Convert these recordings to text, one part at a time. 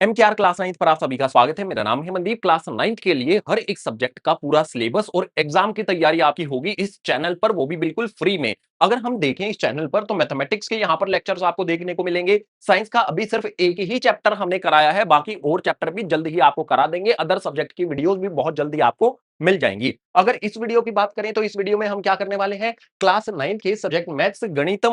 MKR class 9 पर आप सभी का स्वागत है। मेरा नाम है मनदीप। क्लास 9 के लिए हर एक सब्जेक्ट का पूरा सिलेबस और एग्जाम की तैयारी आपकी होगी इस चैनल पर, वो भी बिल्कुल फ्री में। अगर हम देखें इस चैनल पर तो मैथमेटिक्स के यहाँ पर लेक्चर्स आपको देखने को मिलेंगे। साइंस का अभी सिर्फ एक ही चैप्टर हमने कराया है, बाकी और चैप्टर भी जल्द ही आपको करा देंगे। अदर सब्जेक्ट की वीडियोस भी बहुत जल्दी आपको मिल जाएंगी। अगर इस वीडियो की बात करें तो इस वीडियो में हम क्या करने वाले हैं, क्लास 9 के सब्जेक्ट मैथ्स गणित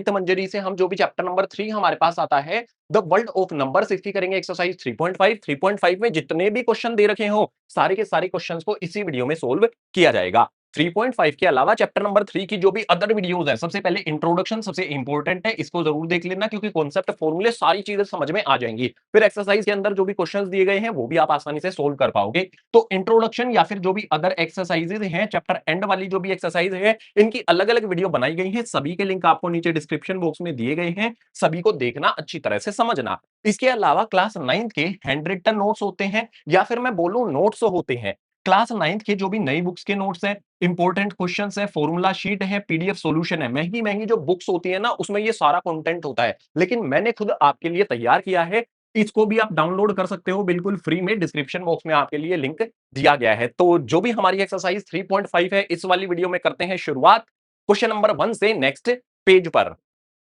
मंजरी से हम जो भी चैप्टर नंबर 3 हमारे पास आता है, द वर्ल्ड ऑफ नंबर्स, इसकी करेंगे एक्सरसाइज 3.5 में जितने भी क्वेश्चन दे रखे हो सारे के सारे क्वेश्चंस को इसी वीडियो में सोल्व किया जाएगा। 3.5 के अलावा चैप्टर नंबर 3 की जो भी अदर वीडियोस है, सबसे पहले इंट्रोडक्शन सबसे इंपॉर्टेंट है, इसको जरूर देख लेना क्योंकि कॉन्सेप्ट फॉर्मूले सारी चीजें समझ में आ जाएंगी। फिर एक्सरसाइज के अंदर जो भी क्वेश्चंस दिए गए हैं वो भी आप आसानी से सोल्व कर पाओगे। तो इंट्रोडक्शन या फिर जो भी अदर एक्सरसाइजेज हैं, चैप्टर एंड वाली जो भी एक्सरसाइज है, इनकी अलग अलग वीडियो बनाई गई है। सभी के लिंक आपको नीचे डिस्क्रिप्शन बॉक्स में दिए गए हैं, सभी को देखना, अच्छी तरह से समझना। इसके अलावा क्लास 9 के हैंड रिटन नोट्स होते हैं या फिर मैं बोलूं नोट्स होते हैं। क्लास 9 के जो भी नई बुक्स के नोट्स हैं, इंपॉर्टेंट क्वेश्चंस है, फॉर्मूला शीट है, पीडीएफ सॉल्यूशन है, महंगी महंगी जो बुक्स होती है ना, उसमें ये सारा कंटेंट होता है, लेकिन मैंने खुद आपके लिए तैयार किया है। इसको भी आप डाउनलोड कर सकते हो बिल्कुल फ्री में, डिस्क्रिप्शन बॉक्स में आपके लिए लिंक दिया गया है। तो जो भी हमारी एक्सरसाइज 3.5 है, इस वाली वीडियो में करते हैं शुरुआत क्वेश्चन नंबर 1 से नेक्स्ट पेज पर।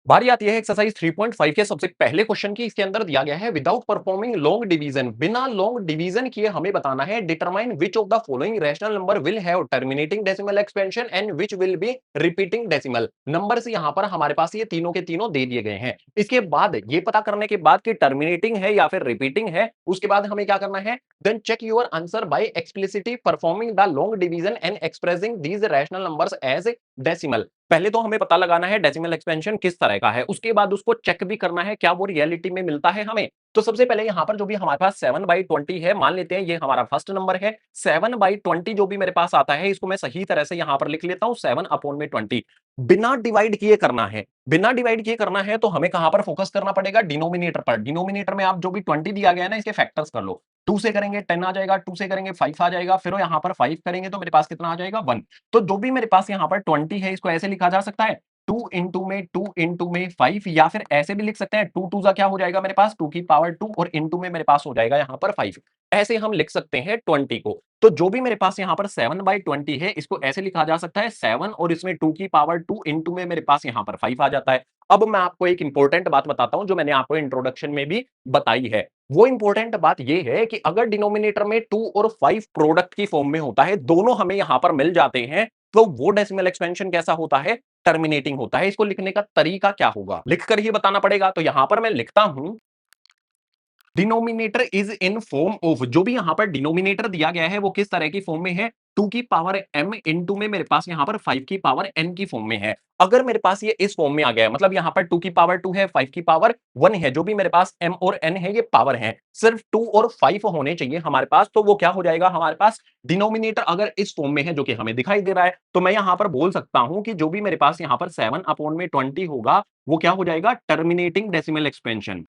बारी आती है एक्सरसाइज 3.5 के सबसे पहले क्वेश्चन की। इसके अंदर दिया गया है, विदाउट परफॉर्मिंग लॉन्ग डिवीजन, बिना लॉन्ग डिवीजन किए हमें बताना है, determine which of the following rational number will have terminating decimal expansion and which will be repeating decimal numbers. यहां पर हमारे पास ये तीनों के तीनों दे दिए गए हैं। इसके बाद ये पता करने के बाद कि टर्मिनेटिंग है या फिर रिपीटिंग है, उसके बाद हमें क्या करना है, then check your answer by explicitly performing the long division and expressing these rational numbers as decimal. पहले तो हमें पता लगाना है डेसिमल एक्सपेंशन किस तरह का है, उसके बाद उसको चेक भी करना है क्या वो रियलिटी में मिलता है हमें। तो सबसे पहले यहां पर जो भी हमारे पास 7/20 है, मान लेते हैं ये हमारा फर्स्ट नंबर है। 7/20 जो भी मेरे पास आता है, इसको मैं सही तरह से यहां पर लिख लेता हूं, 7/20। बिना डिवाइड किए करना है, बिना डिवाइड किए करना है तो हमें कहां पर फोकस करना पड़ेगा, डिनोमिनेटर पर। डिनोमिनेटर में आप जो भी 20 दिया गया है ना, इसके फैक्टर्स कर लो। 2 से करेंगे 10 आ जाएगा, 2 से करेंगे 5 आ जाएगा, फिर यहाँ पर 5 करेंगे तो मेरे पास कितना आ जाएगा, 1। तो जो भी मेरे पास यहाँ पर 20 है, इसको ऐसे लिखा जा सकता है, 2 इंटू में 5, या फिर ऐसे भी लिख सकते हैं, 2 2 क्या हो जाएगा मेरे पास, 2 की पावर 2, और इंटू में मेरे पास हो जाएगा यहाँ पर 5। ऐसे हम लिख सकते हैं 20 को। तो जो भी मेरे पास यहाँ पर 7/20 है, इसको ऐसे लिखा जा सकता है 7, और इसमें 2 की पावर 2 इंटू में मेरे पास यहाँ पर 5 आ जाता है। अब मैं आपको एक इंपॉर्टेंट बात बताता हूं, जो मैंने आपको इंट्रोडक्शन में भी बताई है। वो इंपॉर्टेंट बात ये है कि अगर डिनोमिनेटर में 2 और 5 प्रोडक्ट की फॉर्म में होता है, दोनों हमें यहां पर मिल जाते हैं, तो वो डेसिमल एक्सपेंशन कैसा होता है, टर्मिनेटिंग होता है। इसको लिखने का तरीका क्या होगा, लिखकर ही बताना पड़ेगा। तो यहां पर मैं लिखता हूं, denominator is in form of, जो भी यहां पर डिनोमिनेटर दिया गया है वो किस तरह की फॉर्म में है, 2 की पावर m इंटू में मेरे पास यहां पर 5 की पावर n की फॉर्म में है। अगर मेरे पास ये इस फॉर्म में आ गया है, मतलब यहां पर 2 की पावर 2 है, 5 की पावर 1 है, जो भी मेरे पास m और n है ये पावर है, सिर्फ 2 और 5 होने चाहिए हमारे पास, तो वो क्या हो जाएगा हमारे पास, डिनोमिनेटर अगर इस फॉर्म में है जो कि हमें दिखाई दे रहा है, तो मैं यहां पर बोल सकता हूं कि जो भी मेरे पास यहां पर 7/20 होगा, वो क्या हो जाएगा, टर्मिनेटिंग डेसिमल एक्सपेंशन।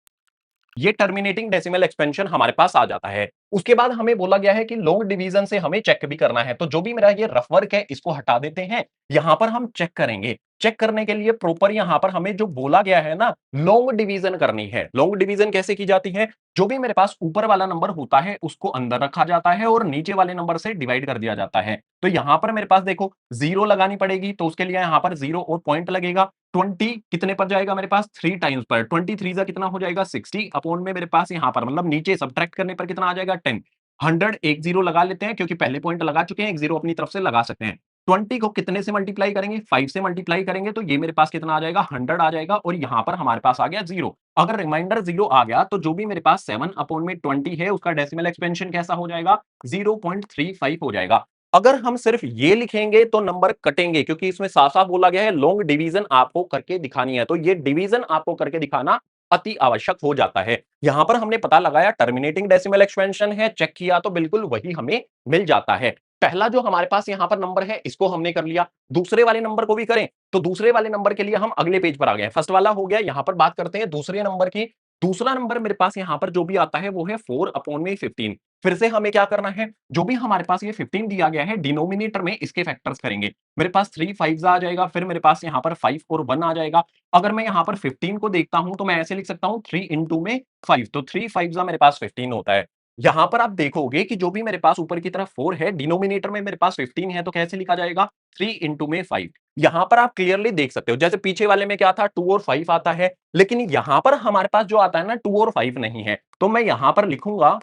ये टर्मिनेटिंग डेसिमल एक्सपेंशन हमारे पास आ जाता है। उसके बाद हमें बोला गया है कि लॉन्ग डिवीजन से हमें चेक भी करना है, तो जो भी मेरा ये रफ वर्क है इसको हटा देते हैं, यहां पर हम चेक करेंगे। चेक करने के लिए प्रॉपर यहां पर हमें जो बोला गया है ना, लॉन्ग डिवीजन करनी है। लॉन्ग डिवीजन कैसे की जाती है, जो भी मेरे पास ऊपर वाला नंबर होता है उसको अंदर रखा जाता है और नीचे वाले नंबर से डिवाइड कर दिया जाता है। तो यहां पर मेरे पास देखो जीरो लगानी पड़ेगी, तो उसके लिए यहां पर जीरो और पॉइंट लगेगा। 20 कितने पर जाएगा मेरे पास, 3 टाइम्स पर, 23 जा कितना हो जाएगा, 60 अपॉन में मेरे पास यहाँ पर, मतलब नीचे सब्ट्रैक्ट करने पर कितना आ जाएगा, 10। 100 एक जीरो लगा लेते हैं क्योंकि पहले पॉइंट लगा चुके हैं, एक जीरो अपनी तरफ से लगा सकते हैं। 20 को कितने से मल्टीप्लाई करेंगे, 5 से मल्टीप्लाई करेंगे, तो ये मेरे पास कितना आ जाएगा, 100 आ जाएगा, और यहाँ पर हमारे पास आ गया जीरो। अगर रिमाइंडर जीरो आ गया तो जो भी मेरे पास 7/20 है उसका डेसिमल एक्सपेंशन कैसा हो जाएगा, 0.35 हो जाएगा। अगर हम सिर्फ ये लिखेंगे तो नंबर कटेंगे, क्योंकि इसमें साफ साफ बोला गया है लॉन्ग डिवीजन आपको करके दिखानी है, तो ये डिवीजन आपको करके दिखाना अति आवश्यक हो जाता है। यहां पर हमने पता लगाया टर्मिनेटिंग डेसिमल एक्सपेंशन है, चेक किया तो बिल्कुल वही हमें मिल जाता है। पहला जो हमारे पास यहां पर नंबर है इसको हमने कर लिया, दूसरे वाले नंबर को भी करें, तो दूसरे वाले नंबर के लिए हम अगले पेज पर आ गए। फर्स्ट वाला हो गया, यहां पर बात करते हैं दूसरे नंबर की। दूसरा नंबर मेरे पास यहाँ पर जो भी आता है वो है 4 अपॉन में 15। फिर से हमें क्या करना है, जो भी हमारे पास ये 15 दिया गया है डिनोमिनेटर में इसके फैक्टर्स करेंगे। मेरे पास 3 5s आ जाएगा, फिर मेरे पास यहाँ पर 5 और 1 आ जाएगा। अगर मैं यहाँ पर 15 को देखता हूँ तो मैं ऐसे लिख सकता हूँ 3 इंटू में 5, तो 3 5s मेरे पास 15 होता है। यहाँ पर आप देखोगे कि जो भी मेरे पास ऊपर की तरफ 4 है, डिनोमिनेटर में मेरे पास 15 है, तो कैसे लिखा जाएगा 3 इंटू में 5। यहाँ पर आप क्लियरली देख सकते हो, जैसे पीछे वाले में क्या था 2 और 5 आता है, लेकिन यहाँ पर हमारे पास जो आता है ना 2 और 5 नहीं है। तो मैं यहाँ पर लिखूंगा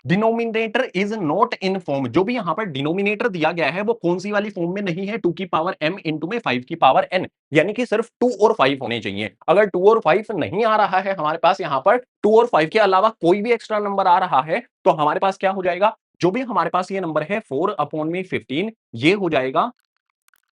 denominator is not in form. जो भी यहां पर डिनोमिनेटर दिया गया है वो कौन सी वाली फॉर्म में नहीं है, 2 की पावर m इंटू में 5 की पावर n, यानी कि सिर्फ 2 और 5 होने चाहिए। अगर 2 और 5 नहीं आ रहा है हमारे पास, यहां पर 2 और 5 के अलावा कोई भी एक्स्ट्रा नंबर आ रहा है, तो हमारे पास क्या हो जाएगा, जो भी हमारे पास ये नंबर है 4 अपॉन में 15, ये हो जाएगा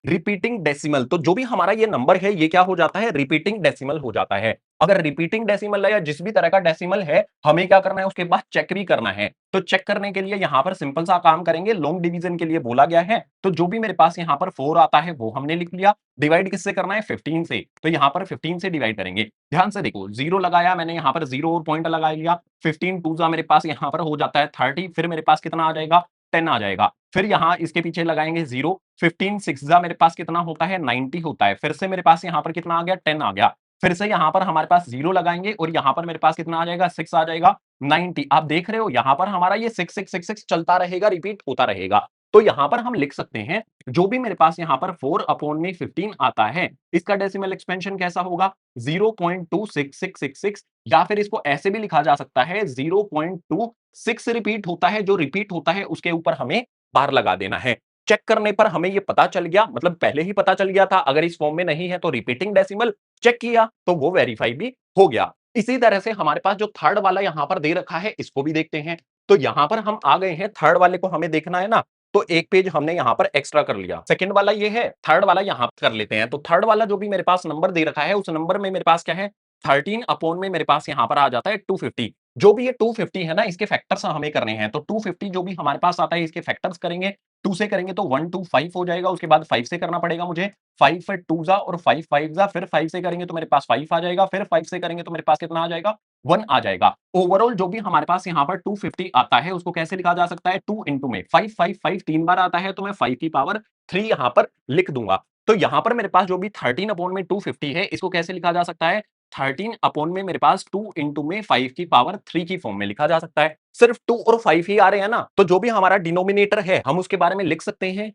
रिपीटिंग डेसिमल। तो जो भी हमारा ये नंबर है ये क्या हो जाता है, रिपीटिंग डेसिमल हो जाता है। अगर रिपीटिंग डेसिमल है या जिस भी तरह का डेसिमल है, हमें क्या करना है उसके बाद चेक भी करना है। तो चेक करने के लिए यहां पर सिंपल सा काम करेंगे, लॉन्ग डिवीजन के लिए बोला गया है, तो जो भी मेरे पास यहां पर 4 आता है वो हमने लिख लिया। डिवाइड किससे करना है, 15 से, तो यहां पर 15 से डिवाइड करेंगे। ध्यान से देखो, जीरो लगाया मैंने, यहां पर जीरो और पॉइंट लगा लिया। 15 टू मेरे पास यहां पर हो जाता है 30, फिर मेरे पास कितना आ जाएगा 10 आ जाएगा। फिर यहां इसके पीछे लगाएंगे जीरो, 15 6 मेरे पास कितना होता है 90 होता है। फिर से मेरे पास यहां पर कितना आ गया 10 आ गया। फिर से यहां पर हमारे पास जीरो लगाएंगे और यहां पर मेरे पास कितना आ जाएगा 6 आ जाएगा 90। आप देख रहे हो यहां पर हमारा ये 6 चलता रहेगा, रिपीट होता रहेगा। तो यहां पर हम लिख सकते हैं, जो भी मेरे पास यहां पर 4 अपॉन में 15 आता है, इसका डेसिमल एक्सपेंशन कैसा होगा 0.26666, या फिर इसको ऐसे भी लिखा जा सकता है 0.26 रिपीट होता है। जो रिपीट होता है उसके ऊपर हमें बार लगा देना है। चेक करने पर हमें ये पता चल गया, मतलब पहले ही पता चल गया था, अगर इस फॉर्म में नहीं है तो रिपीटिंग डेसिमल, चेक किया तो वो वेरीफाई भी हो गया। इसी तरह से हमारे पास जो थर्ड वाला यहां पर दे रखा है इसको भी देखते हैं। तो यहां पर हम आ गए हैं, थर्ड वाले को हमें देखना है ना, तो एक पेज हमने यहां पर एक्स्ट्रा कर लिया। सेकंड वाला ये है, थर्ड वाला यहां कर लेते हैं। तो थर्ड वाला जो भी मेरे पास नंबर दे रखा है उस नंबर में मेरे पास क्या है 13 अपॉन में मेरे पास यहां पर आ जाता है 250। जो भी ये 250 है ना, इसके फैक्टर्स हमें करने हैं। तो 250 जो भी हमारे पास आता है इसके फैक्टर्स करेंगे। 2 से करेंगे तो 1 2 5 हो जाएगा, उसके बाद 5 से करना पड़ेगा मुझे। 5 फिर 2 जा और 5 5 जा, फिर 5 से करेंगे तो मेरे पास 5 आ जाएगा, फिर 5 से करेंगे तो मेरे पास कितना आ जाएगा 1 आ जाएगा। ओवरऑल जो भी हमारे पास यहाँ पर 250 आता है उसको कैसे लिखा जा सकता है 2 इंटू में 5 5 5 3 बार आता है, तो मैं 5 की पावर 3 यहाँ पर लिख दूंगा। तो यहाँ पर मेरे पास जो भी 13 अपॉन में 250 है इसको कैसे लिखा जा सकता है 13 अपॉन में मेरे पास 2 इंटू में 5 की पावर 3 की फॉर्म में लिखा जा सकता है। सिर्फ 2 और 5 ही आ रहे हैं ना, तो जो भी हमारा डिनोमिनेटर है हम उसके बारे में लिख सकते हैं।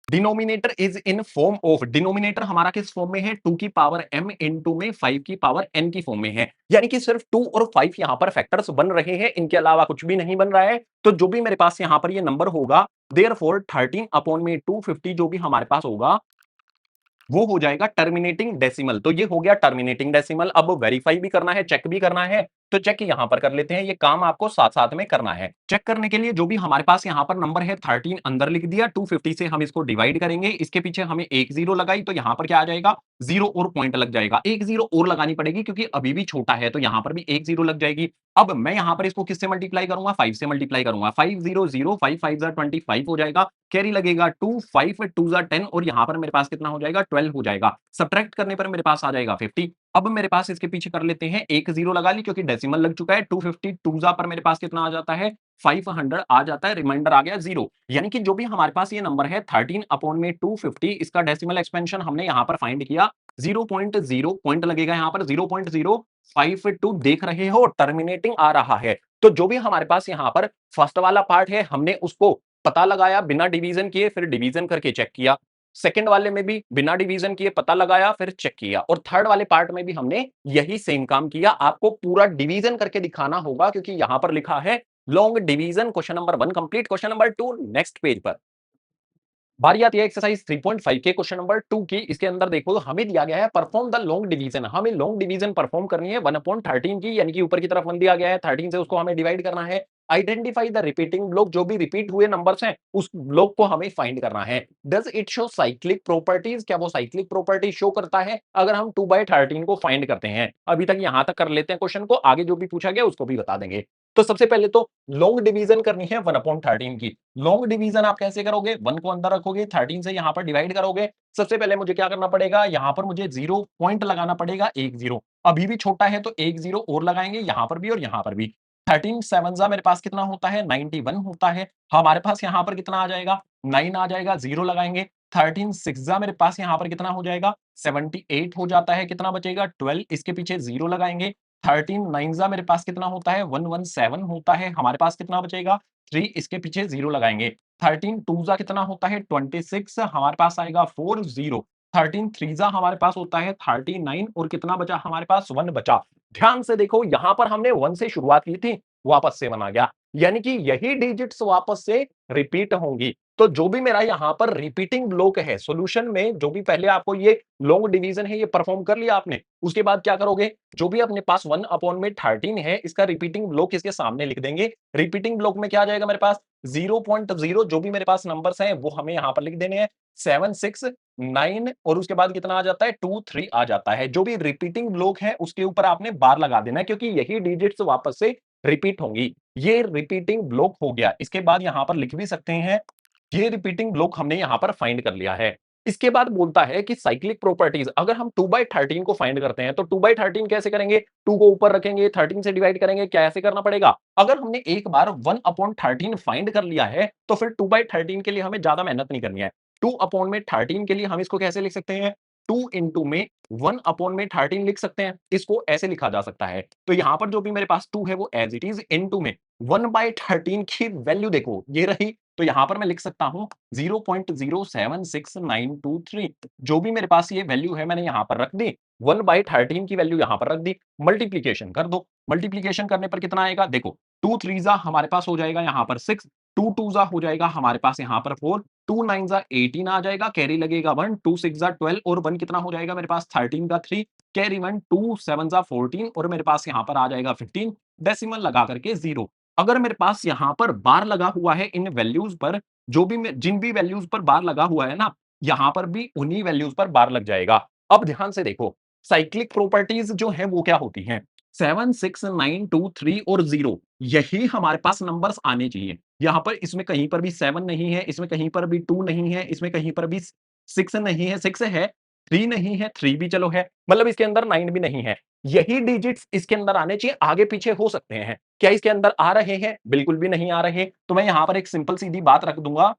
Denominator is in form of, denominator हमारा किस फॉर्म में है 2 की पावर m इंटू में 5 की पावर n की फॉर्म में है, यानी कि सिर्फ 2 और 5 यहां पर फैक्टर्स बन रहे हैं, इनके अलावा कुछ भी नहीं बन रहा है। तो जो भी मेरे पास यहां पर ये नंबर होगा, देयरफॉर 13 अपॉन में 250 जो भी हमारे पास होगा वो हो जाएगा टर्मिनेटिंग डेसिमल। तो ये हो गया टर्मिनेटिंग डेसिमल। अब वेरीफाई भी करना है, चेक भी करना है, तो चेक यहां पर कर लेते हैं। ये काम आपको साथ साथ में करना है। चेक करने के लिए जो भी हमारे पास यहां पर नंबर है 13 अंदर लिख दिया, 250 से हम इसको डिवाइड करेंगे, इसके पीछे हमें एक जीरो लगाई तो यहां पर क्या आ जाएगा जीरो और पॉइंट लग जाएगा। एक जीरो और लगानी पड़ेगी क्योंकि अभी भी छोटा है, तो यहां पर भी एक जीरो लग जाएगी। अब मैं यहां पर इसको किससे मल्टीप्लाई करूंगा 5 से मल्टीप्लाई करूंगा। 5 0 0 5 5 25 हो जाएगा, कैरी लगेगा 2 5 2 10 और यहां पर मेरे पास कितना हो जाएगा 12 हो जाएगा। सब्ट्रैक्ट करने पर मेरे पास आ जाएगा 50। अब मेरे पास इसके पीछे कर लेते हैं एक जीरो लगा ली क्योंकि डेसिमल लग चुका है। 250 टूजा पर मेरे पास कितना आ जाता है 500 आ जाता है, रिमाइंडर आ गया जीरो। यानी कि जो भी हमारे पास ये नंबर है 13 अपॉन में 250, इसका डेसिमल एक्सपेंशन हमने यहां पर फाइंड किया 0.0 पॉइंट लगेगा यहां पर 0.052 देख रहे हो, टर्मिनेटिंग आ रहा है। तो जो भी हमारे पास यहां पर फर्स्ट वाला पार्ट है हमने उसको पता लगाया बिना डिवीजन किए, फिर डिवीजन करके चेक किया। सेकंड वाले में भी बिना डिवीजन किए पता लगाया फिर चेक किया, और थर्ड वाले पार्ट में भी हमने यही सेम काम किया। आपको पूरा डिवीजन करके दिखाना होगा क्योंकि यहां पर लिखा है long division. Question number 1 complete, question number 2 next page पर। बारी आती है एक्सरसाइज 3.5 के क्वेश्चन नंबर 2 की। इसके अंदर देखो हमें दिया गया है परफॉर्म द लॉन्ग डिवीजन। हमें लॉन्ग डिवीजन परफॉर्म करनी है 1/13 की, यानी कि ऊपर की तरफ 1 दिया गया है, 13 से उसको हमें डिवाइड करना है। आइडेंटिफाई द रिपीटिंग ब्लॉक, जो भी रिपीट हुए नंबर्स हैं उस ब्लॉक को हमें फाइंड करना है। Does it show cyclic properties, क्या वो साइक्लिक प्रॉपर्टी शो करता है अगर हम 2/13 को फाइंड करते हैं। अभी तक यहां तक कर लेते हैं क्वेश्चन को, आगे जो भी पूछा गया उसको भी बता देंगे। तो सबसे पहले तो लॉन्ग डिवीजन करनी है 1/13 की। लॉन्ग डिवीजन आप कैसे करोगे? 1 को अंदर रखोगे, 13 से यहां पर डिवाइड करोगे। सबसे पहले मुझे क्या करना पड़ेगा? यहां पर मुझे 0 पॉइंट लगाना पड़ेगा, 1 0। अभी भी छोटा है तो 1 0 और लगाएंगे यहां पर भी और यहां पर भी। 13 7 मेरे पास कितना होता है? 91 होता है। हमारे पास यहां पर कितना आ जाएगा? 9 आ जाएगा, 0 लगाएंगे। 13 6 मेरे पास यहां पर कितना हो जाएगा? 78 हो जाता है। कितना बचेगा? 12। इसके पीछे 0 लगाएंगे। 13 9 मेरे पास कितना होता है? 117 होता है। हमारे पास कितना बचेगा? 3। इसके पीछे 0 लगाएंगे। 13 2 कितना होता है? 26। हमारे पास आएगा 4 0। 13 3 हमारे पास होता है 39 और कितना बचा? हमारे पास 1 बचा। ध्यान से देखो, यहां पर हमने 1 से शुरुआत की थी, वापस से 1 आ गया। यानी कि यही डिजिट्स वापस से रिपीट होंगी। तो जो भी मेरा यहां पर रिपीटिंग ब्लॉक है सॉल्यूशन में, जो भी पहले आपको ये लॉन्ग डिवीजन है ये परफॉर्म कर लिया आपने, उसके बाद क्या करोगे? जो भी अपने पास 1/13 है, इसका रिपीटिंग ब्लॉक इसके सामने लिख देंगे। रिपीटिंग ब्लॉक में क्या आ जाएगा मेरे पास? 0.0, जो भी मेरे पास नंबर्स हैं वो हमें यहां पर लिख देने हैं। 7 6 9 और उसके बाद कितना आ जाता है? 2 3 आ जाता है। जो भी रिपीटिंग ब्लॉक है उसके ऊपर आपने बार लगा देना है, क्योंकि यही डिजिट्स वापस से रिपीट होंगी। ये रिपीटिंग ब्लॉक हो गया। इसके बाद यहां पर लिख भी सकते हैं, ये रिपीटिंग ब्लॉक हमने यहां पर फाइंड कर लिया है। इसके बाद बोलता है कि साइक्लिक प्रॉपर्टीज, अगर हम 2/13 को फाइंड करते हैं तो 2/13 कैसे करेंगे? 2 को ऊपर रखेंगे, 13 से डिवाइड करेंगे, कैसे करना पड़ेगा? अगर हमने एक बार 1/13 फाइंड कर लिया है तो फिर 2/13 के लिए हमें ज्यादा मेहनत नहीं करनी है। 2/13 के लिए हम इसको कैसे लिख सकते हैं? 2 इंटू में 1/13 लिख सकते हैं। इसको ऐसे लिखा जा सकता है। तो यहां पर जो भी मेरे पास 2 है वो एज इट इज, इंटू में 1/13 की वैल्यू देखो ये रही। तो यहां पर मैं लिख सकता हूं 0.076923। जो भी मेरे पास ये वैल्यू है मैंने यहां पर रख दी। 1/13 की वैल्यू यहां पर रख दी। मल्टीप्लीकेशन कर दो। मल्टीप्लीकेशन करने पर कितना आएगा? देखो, 2 3 हमारे पास हो जाएगा यहां पर 6, 2 2 हो जाएगा हमारे पास यहां पर 4, 2 9 18 आ जाएगा, कैरी लगेगा 1, 2 6 12 और 1 कितना हो जाएगा मेरे पास? 13 का 3, कैरी 1, 2 7 14 और मेरे पास यहां पर आ जाएगा 15, डेसिमल लगा करके 0। अगर मेरे पास यहां पर बार लगा हुआ है इन वैल्यूज पर, जो भी जिन भी वैल्यूज पर बार लगा हुआ है ना, यहां पर भी उन्हीं वैल्यूज पर बार लग जाएगा। अब ध्यान से देखो, साइक्लिक प्रॉपर्टीज जो है वो क्या होती हैं? 7 6 9 2 3 और 0, यही हमारे पास नंबर्स आने चाहिए। यहां पर इसमें कहीं पर भी 7 नहीं है, इसमें कहीं पर भी 2 नहीं है, इसमें कहीं पर भी 6 नहीं है, 6 है, 3 नहीं है, 3 भी चलो है, मतलब इसके अंदर 9 भी नहीं है। यही डिजिट्स इसके अंदर आने चाहिए, आगे पीछे हो सकते हैं। क्या इसके अंदर आ रहे हैं? बिल्कुल भी नहीं आ रहे। तो मैं यहां पर एक सिंपल सीधी बात रख दूंगा,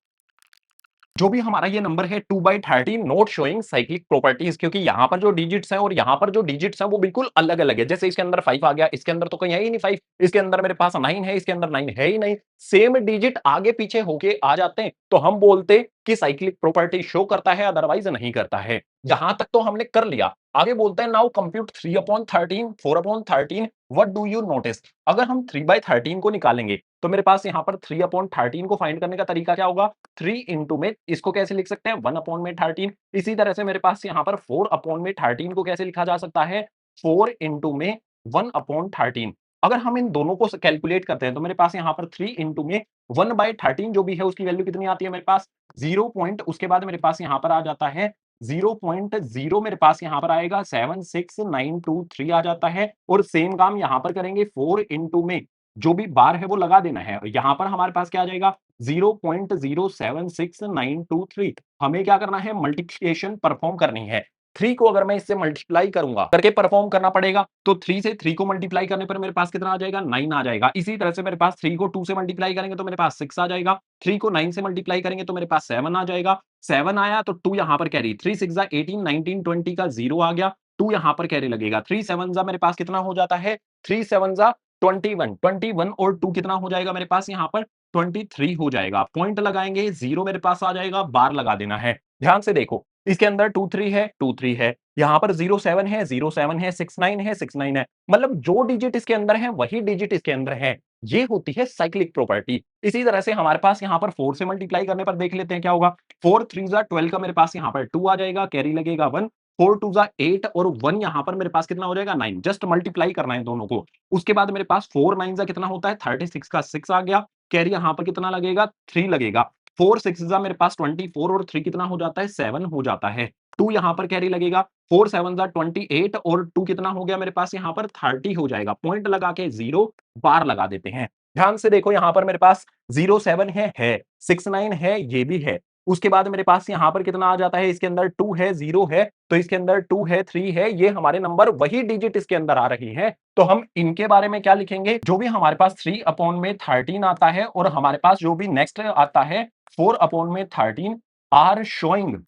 जो भी हमारा ये नंबर है 2/13 नॉट शोइंग साइक्लिक प्रॉपर्टीज, क्योंकि यहां पर जो डिजिट्स हैं और यहां पर जो डिजिट्स हैं वो बिल्कुल अलग अलग है। जैसे इसके अंदर 5 आ गया, इसके अंदर तो कहीं है ही नहीं 5, इसके अंदर मेरे पास 9 है, इसके अंदर 9 है ही नहीं। सेम डिजिट आगे पीछे होके आ जाते हैं तो हम बोलते कि साइक्लिक प्रॉपर्टी शो करता है, अदरवाइज नहीं करता है। यहां तक तो हमने कर लिया। आगे बोलते हैं now compute 3/13 4/13, what do you notice? अगर हम 3/13 को निकालेंगे तो मेरे पास यहां पर 3/13 को फाइंड करने का तरीका क्या होगा? 3 इंटू में इसको कैसे लिख सकते हैं? 1/13। इसी तरह से मेरे पास यहाँ पर 4/13 को कैसे लिखा जा सकता है? 4 इंटू में 1/13। अगर हम इन दोनों को कैलकुलेट करते हैं तो मेरे पास यहाँ पर 3 इंटू में 1/13 जो भी है उसकी वैल्यू कितनी आती है मेरे पास? 0 पॉइंट, उसके बाद मेरे पास यहाँ पर आ जाता है 0.0, मेरे पास यहाँ पर आएगा 76923 आ जाता है। और सेम काम यहाँ पर करेंगे, 4 इंटू में जो भी बार है वो लगा देना है। यहाँ पर हमारे पास क्या आ जाएगा? 0.076923। हमें क्या करना है? मल्टीप्लिकेशन परफॉर्म करनी है। 3 को अगर मैं इससे मल्टीप्लाई करूंगा, करके परफॉर्म करना पड़ेगा, तो 3 से 3 को मल्टीप्लाई करने पर मेरे पास कितना आ जाएगा? 9 आ जाएगा। इसी तरह से मेरे पास 3 को 2 से मल्टीप्लाई करेंगे तो मेरे पास 6 आ जाएगा। 3 को 9 से मल्टीप्लाई करेंगे तो मेरे पास 7 आ जाएगा। 7 आया तो 2 यहाँ पर कैरी, 3 6 18 19 20 का 0 आ गया। 2 यहाँ पर कैरी लगेगा, 3 7 मेरे पास कितना हो जाता है? 3 7 21, 21 और 2 कितना हो जाएगा मेरे पास यहाँ पर? 23 हो जाएगा। पॉइंट लगाएंगे, 0 मेरे पास आ जाएगा, बार लगा देना है। ध्यान से देखो, इसके अंदर 2 3 है, 2 3 है, यहाँ पर 0 7 है, 0 7 है, 6 9 है, 6 9 है। मतलब जो डिजिट इसके अंदर है वही डिजिट इसके अंदर है। ये होती है साइक्लिक प्रॉपर्टी। इसी तरह से हमारे पास यहाँ पर 4 से मल्टीप्लाई करने पर देख लेते हैं क्या होगा। 4 3 12 का मेरे पास यहाँ पर 2 आ जाएगा, कैरी लगेगा 1, 4 2 8 और 1 यहाँ पर मेरे पास कितना हो जाएगा? 9। जस्ट मल्टीप्लाई करना है दोनों को। उसके बाद मेरे पास 4 9 कितना होता है? 36 का 6 आ गया, कैरी यहाँ पर कितना लगेगा? 3 लगेगा। 4 6 मेरे पास 24 और 3 कितना हो जाता है? 7 हो जाता है। 2 यहाँ पर कैरी लगेगा, 4 7 जा 28 और 2 कितना हो गया मेरे पास यहाँ पर 30 हो जाएगा। पॉइंट लगा के 0 बार लगा देते हैं। ध्यान से देखो यहाँ पर मेरे पास 07 है, 69 है, ये भी है। उसके बाद मेरे पास यहाँ पर कितना आ जाता है, इसके अंदर 2 है, 0 है, तो इसके अंदर 2 है, 3 है, ये हमारे नंबर वही डिजिट इसके अंदर आ रही हैं। तो हम इनके बारे में क्या लिखेंगे, जो भी हमारे पास 3 अपॉन में 13 आता है और हमारे पास जो भी नेक्स्ट आता है 4 अपॉन में 13 आर शोइंग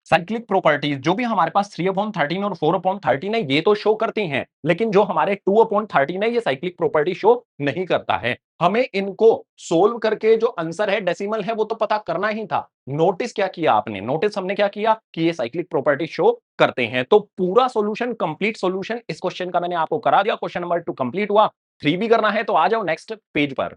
साइक्लिक प्रॉपर्टीज। जो भी हमारे पास 3/13 और 4/13 है ये तो शो करती हैं, लेकिन जो हमारे 2/13 है ये साइक्लिक प्रॉपर्टी शो नहीं करता है। हमें इनको सोल्व करके जो आंसर है डेसिमल है वो तो पता करना ही था। नोटिस क्या किया आपने, नोटिस हमने क्या किया कि ये साइक्लिक प्रॉपर्टी शो करते हैं। तो पूरा सॉल्यूशन, कंप्लीट सॉल्यूशन इस क्वेश्चन का मैंने आपको करा दिया। क्वेश्चन नंबर 2 कंप्लीट हुआ। 3 भी करना है तो आ जाओ नेक्स्ट पेज पर।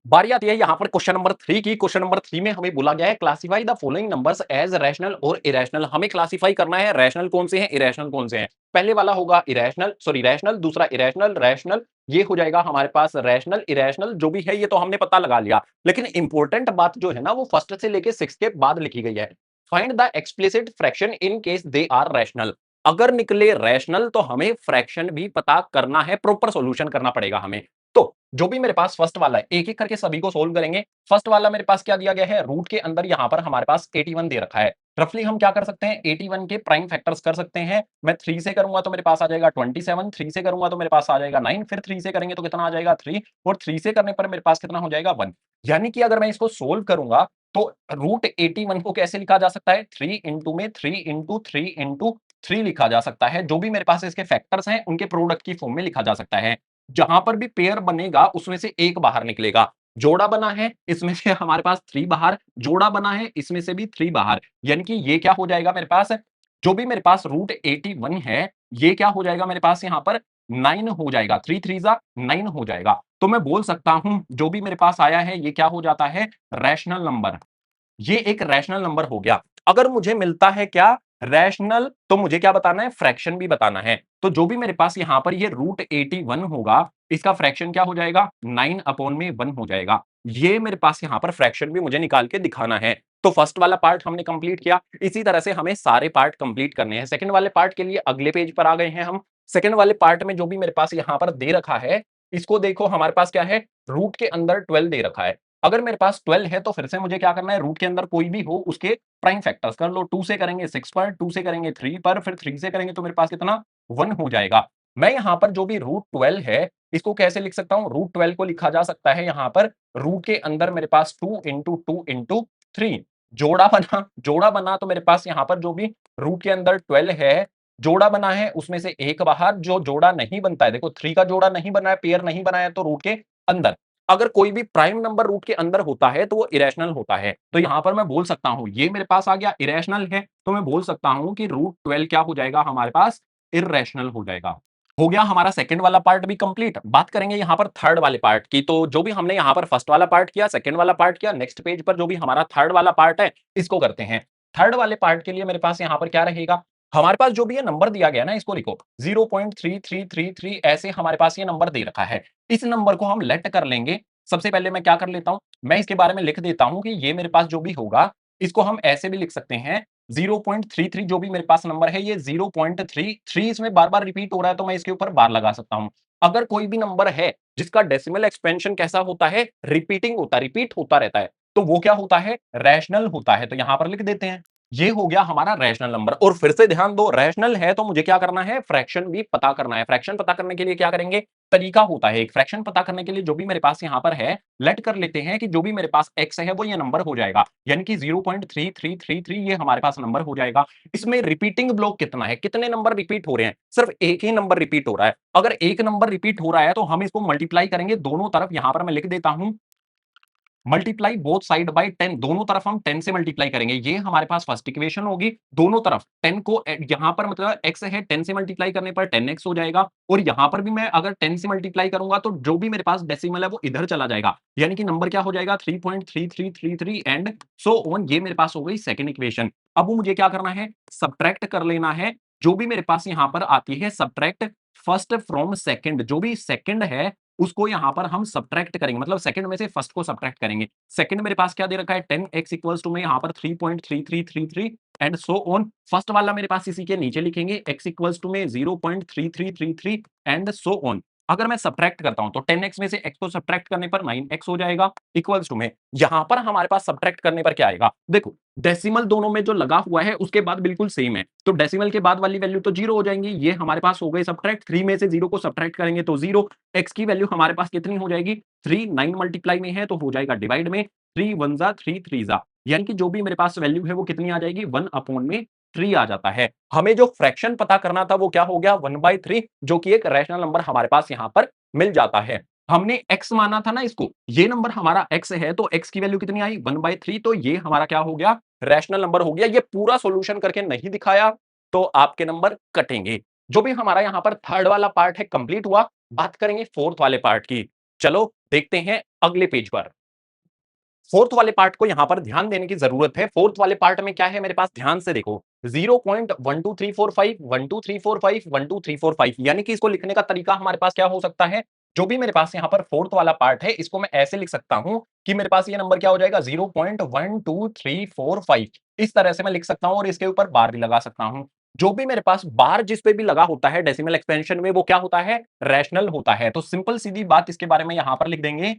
बारी आती है यहां पर क्वेश्चन नंबर 3 की। क्वेश्चन नंबर 3 में हमें बोला गया है classify the following numbers as rational और इरेशनल। हमें क्लासिफाई करना है रैशनल कौन से हैं, इरेशनल कौन से हैं। पहले वाला होगा इरेशनल, सॉरी रैशनल, दूसरा इरेशनल, रैशनल। ये हो जाएगा हमारे पास रैशनल, इरेशनल जो भी है ये तो हमने पता लगा लिया। लेकिन इंपॉर्टेंट बात जो है ना वो फर्स्ट से लेके 6 के बाद लिखी गई है। Find the explicit fraction in case they are rational. अगर निकले रैशनल तो हमें फ्रैक्शन भी पता करना है, प्रॉपर सॉल्यूशन करना पड़ेगा हमें। तो जो भी मेरे पास फर्स्ट वाला है एक एक करके सभी को सोल्व करेंगे। फर्स्ट वाला मेरे पास क्या दिया गया है, रूट के अंदर यहां पर हमारे पास 81 दे रखा है। रफली हम क्या कर सकते हैं, 81 के प्राइम फैक्टर्स कर सकते हैं। मैं 3 से करूंगा तो मेरे पास आ जाएगा 27, 3 से करूंगा तो मेरे पास आ जाएगा 9, फिर 3 से करेंगे तो कितना आ जाएगा 3, और 3 से करने पर मेरे पास कितना हो जाएगा 1। यानी कि अगर मैं इसको सोल्व करूंगा तो रूट 81 को कैसे लिखा जा सकता है, 3 इंटू में 3 इंटू 3 इंटू 3 लिखा जा सकता है। जो भी मेरे पास इसके फैक्टर्स हैं उनके प्रोडक्ट की फॉर्म में लिखा जा सकता है। जहां पर भी पेयर बनेगा उसमें से एक बाहर निकलेगा। जोड़ा बना है इसमें से हमारे पास 3 बाहर, जोड़ा बना है इसमें से भी 3 बाहर। यानी कि ये क्या हो जाएगा मेरे पास, जो भी मेरे पास रूट 81 है ये क्या हो जाएगा मेरे पास यहां पर 9 हो जाएगा। 3 3 जा 9 हो जाएगा। तो मैं बोल सकता हूं जो भी मेरे पास आया है ये क्या हो जाता है, रैशनल नंबर। ये एक रैशनल नंबर हो गया। अगर मुझे मिलता है क्या, रैशनल, तो मुझे क्या बताना है, फ्रैक्शन भी बताना है। तो जो भी मेरे पास यहां पर ये रूट 81 होगा इसका फ्रैक्शन क्या हो जाएगा, 9 अपॉन में 1 हो जाएगा। ये मेरे पास यहां पर फ्रैक्शन भी मुझे निकाल के दिखाना है। तो फर्स्ट वाला पार्ट हमने कंप्लीट किया। इसी तरह से हमें सारे पार्ट कंप्लीट करने हैं। सेकंड वाले पार्ट के लिए अगले पेज पर आ गए हैं हम। सेकंड वाले पार्ट में जो भी मेरे पास यहां पर दे रखा है इसको देखो, हमारे पास क्या है, रूट के अंदर 12 दे रखा है। अगर मेरे पास 12 है तो फिर से मुझे क्या करना है, रूट के अंदर कोई भी हो उसके प्राइम फैक्टर्स कर लो। 2 से करेंगे 6 पर, 2 से करेंगे 3 पर, फिर 3 से करेंगे तो मेरे पास कितना 1 हो जाएगा। मैं यहां पर जो भी रूट 12 है इसको कैसे लिख सकता हूं, रूट 12 को लिखा जा सकता है यहां पर रूट के अंदर मेरे पास 2 इंटू 2 इंटू 3। जोड़ा बना तो मेरे पास यहां पर जो भी रूट के अंदर 12 है जोड़ा बना है उसमें से एक बाहर। जो जोड़ा नहीं बनता है, देखो 3 का जोड़ा नहीं बना है, पेयर नहीं बना है, तो रूट के अंदर। अगर कोई भी प्राइम नंबर रूट के अंदर होता है तो वो इरेशनल होता है। तो यहां पर मैं बोल सकता हूं ये मेरे पास आ गया इरेशनल है, तो मैं बोल सकता हूं कि रूट 12 क्या हो जाएगा हमारे पास, इरेशनल हो जाएगा। हो गया हमारा सेकंड वाला पार्ट भी कंप्लीट। बात करेंगे यहां पर थर्ड वाले पार्ट की। तो जो भी हमने यहां पर फर्स्ट वाला पार्ट किया, सेकंड वाला पार्ट किया, नेक्स्ट पेज पर जो भी हमारा थर्ड वाला पार्ट है इसको करते हैं। थर्ड वाले पार्ट के लिए मेरे पास यहां पर क्या रहेगा, हमारे पास जो भी ये नंबर दिया गया ना इसको लिखो 0.3333 ऐसे हमारे पास ये नंबर दे रखा है। इस नंबर को हम लेट कर लेंगे। सबसे पहले मैं क्या कर लेता हूं, मैं इसके बारे में लिख देता हूं कि ये मेरे पास जो भी होगा इसको हम ऐसे भी लिख सकते हैं 0.33। जो भी मेरे पास नंबर है ये 0.33 इसमें बार बार रिपीट हो रहा है तो मैं इसके ऊपर बार लगा सकता हूं। अगर कोई भी नंबर है जिसका डेसिमल एक्सपेंशन कैसा होता है, रिपीटिंग होता है, रिपीट होता रहता है, तो वो क्या होता है, रैशनल होता है। तो यहां पर लिख देते हैं ये हो गया हमारा रैशनल नंबर। और फिर से ध्यान दो, रैशनल है तो मुझे क्या करना है, फ्रैक्शन भी पता करना है। फ्रैक्शन पता करने के लिए क्या करेंगे, तरीका होता है एक। फ्रैक्शन पता करने के लिए जो भी मेरे पास यहां पर है लेट कर लेते हैं कि जो भी मेरे पास x है वो ये नंबर हो जाएगा। यानी कि 0.3333 ये हमारे पास नंबर हो जाएगा। इसमें रिपीटिंग ब्लॉक कितना है, कितने नंबर रिपीट हो रहे हैं, सिर्फ एक ही नंबर रिपीट हो रहा है। अगर एक नंबर रिपीट हो रहा है तो हम इसको मल्टीप्लाई करेंगे दोनों तरफ। यहां पर मैं लिख देता हूं मल्टीप्लाई बोथ साइड बाय 10। दोनों तरफ हम 10 से मल्टीप्लाई करेंगे। ये हमारे पास फर्स्ट इक्वेशन होगी। दोनों तरफ 10 को यहां पर मतलब x है, 10 से मल्टीप्लाई करने पर 10x हो जाएगा। और यहां पर भी मैं अगर 10 से मल्टीप्लाई करूंगा तो जो भी मेरे पास डेसिमल है वो इधर चला जाएगा। यानी कि नंबर क्या हो जाएगा, 3.3333 एंड सो ऑन। ये मेरे पास हो गई सेकंड इक्वेशन। अब मुझे क्या करना है, सब्ट्रैक्ट कर लेना है। जो भी मेरे पास यहां पर आती है सब्ट्रैक्ट फर्स्ट फ्रॉम सेकंड, जो भी सेकंड है उसको यहां पर हम सब्ट्रैक्ट करेंगे, मतलब सेकंड में से फर्स्ट को सब्ट्रैक्ट करेंगे। सेकंड मेरे पास क्या दे रखा है, 10x इक्वल्स टू में यहां पर 3.3333 एंड सो ऑन। फर्स्ट वाला मेरे पास इसी के नीचे लिखेंगे x इक्वल्स टू में 0.3333 एंड सो ऑन। अगर मैं सब्ट्रैक्ट करता हूं तो 10x में से x को सब्ट्रैक्ट करने पर 9x हो जाएगा इक्वल्स टू में यहां पर हमारे पास सब्ट्रैक्ट करने पर क्या आएगा, देखो डेसिमल दोनों में जो लगा हुआ है उसके बाद बिल्कुल सेम है, तो डेसिमल के बाद वाली वैल्यू तो जीरो हो जाएंगी, ये हमारे पास हो गई सब्ट्रैक्ट। 3 में से 0 को सब्ट्रैक्ट करेंगे तो 0, x की वैल्यू हमारे पास कितनी हो जाएगी 3, 9 मल्टीप्लाई में है तो हो जाएगा डिवाइड में 3 1 जा 3 3 जा, यानी कि जो भी मेरे पास वैल्यू है वो कितनी आ जाएगी 1 अपॉन में 3 आ जाता है। हमें जो फ्रैक्शन पता करना था वो क्या हो गया 1/3, जो कि एक रैशनल नंबर हमारे पास यहां पर मिल जाता है। हमने x माना था ना इसको, ये नंबर हमारा x है तो x की वैल्यू कितनी आई 1/3, तो ये हमारा क्या हो गया रैशनल नंबर हो गया। ये पूरा सॉल्यूशन करके नहीं दिखाया तो आपके नंबर कटेंगे। जो भी हमारा यहां पर थर्ड वाला पार्ट है कंप्लीट हुआ। बात करेंगे फोर्थ वाले पार्ट की। चलो देखते हैं अगले पेज पर। फोर्थ वाले पार्ट को यहां पर ध्यान देने की जरूरत है। फोर्थ वाले पार्ट में क्या है मेरे पास, ध्यान से देखो 0.12345 12345 12345, यानी कि इसको लिखने का तरीका हमारे पास क्या हो सकता है, जो भी मेरे पास यहां पर फोर्थ वाला पार्ट है इसको मैं ऐसे लिख सकता हूं कि मेरे पास ये नंबर क्या हो जाएगा 0.12345, इस तरह से मैं लिख सकता हूं और इसके ऊपर बार भी लगा सकता हूं। जो भी मेरे पास बार जिस पे भी लगा होता है डेसिमल एक्सपेंशन में वो क्या होता है रैशनल होता है। तो सिंपल सीधी बात इसके बारे में यहां पर लिख देंगे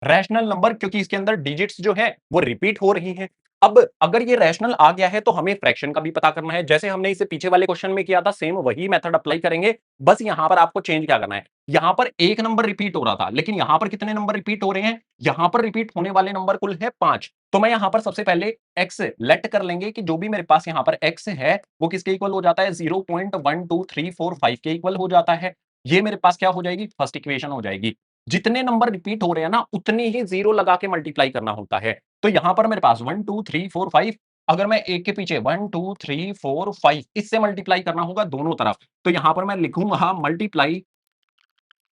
रैशनल नंबर, क्योंकि इसके अंदर डिजिट्स जो है वो रिपीट हो रही हैं। अब अगर ये रैशनल आ गया है तो हमें फ्रैक्शन का भी पता करना है, जैसे हमने इसे पीछे वाले क्वेश्चन में किया था सेम वही मेथड अप्लाई करेंगे। बस यहां पर आपको चेंज क्या करना है, यहां पर एक नंबर रिपीट हो रहा था लेकिन यहां पर कितने नंबर रिपीट हो रहे हैं, यहां पर रिपीट होने वाले नंबर कुल है 5। तो मैं यहां पर सबसे पहले x लेट कर लेंगे कि जो भी मेरे पास यहां पर x है वो किसके इक्वल हो जाता है 0.12345 के इक्वल हो जाता है। ये मेरे पास क्या हो जाएगी फर्स्ट इक्वेशन हो जाएगी। जितने नंबर रिपीट हो रहे हैं ना उतनी ही जीरो लगा के मल्टीप्लाई करना होता है। तो यहां पर मेरे पास 1 2 3 4 5, अगर मैं एक के पीछे 1 2 3 4 5 इससे मल्टीप्लाई करना होगा दोनों तरफ, तो यहां पर मैं लिखूंगा multiply